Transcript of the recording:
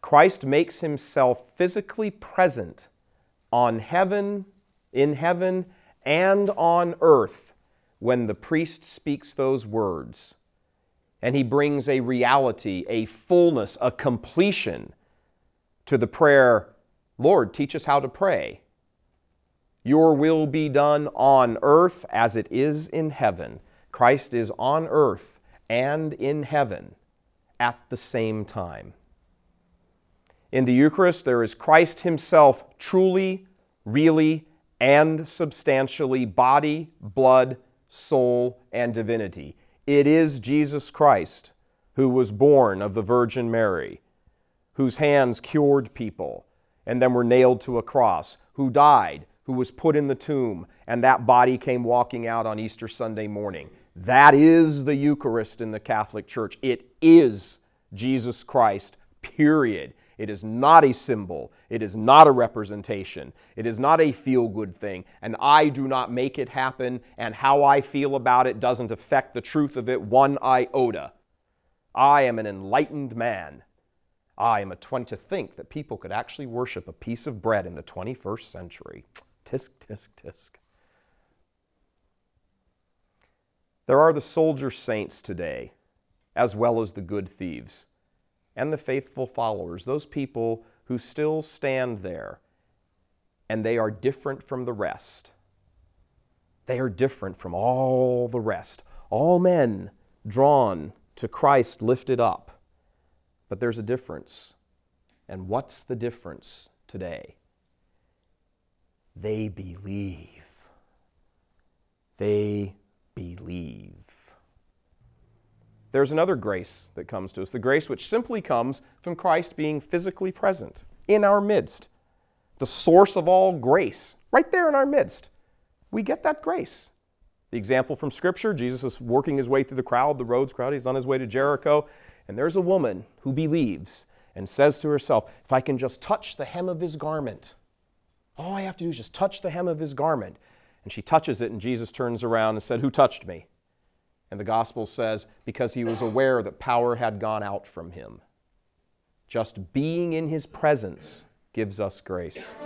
Christ makes himself physically present in heaven, and on earth when the priest speaks those words. And he brings a reality, a fullness, a completion to the prayer, Lord, teach us how to pray. Your will be done on earth as it is in heaven. Christ is on earth and in heaven at the same time. In the Eucharist, there is Christ himself truly, really, and substantially body, blood, soul, and divinity. It is Jesus Christ who was born of the Virgin Mary, whose hands cured people and then were nailed to a cross, who died, who was put in the tomb, and that body came walking out on Easter Sunday morning. That is the Eucharist in the Catholic Church. It is Jesus Christ, period. It is not a symbol. It is not a representation. It is not a feel-good thing. And I do not make it happen, and how I feel about it doesn't affect the truth of it one iota. I am an enlightened man. I am to think that people could actually worship a piece of bread in the 21st century. Tisk, tisk, tisk. There are the soldier saints today, as well as the good thieves, and the faithful followers, those people who still stand there, and they are different from the rest. They are different from all the rest. All men drawn to Christ lifted up. But there's a difference. And what's the difference today? They believe. They believe. There's another grace that comes to us, the grace which simply comes from Christ being physically present in our midst. The source of all grace, right there in our midst. We get that grace. The example from Scripture, Jesus is working his way through the roads crowd. He's on his way to Jericho, and there's a woman who believes and says to herself, if I can just touch the hem of his garment, all I have to do is just touch the hem of his garment. And she touches it, and Jesus turns around and said, who touched me? And the Gospel says, because he was aware that power had gone out from him. Just being in his presence gives us grace.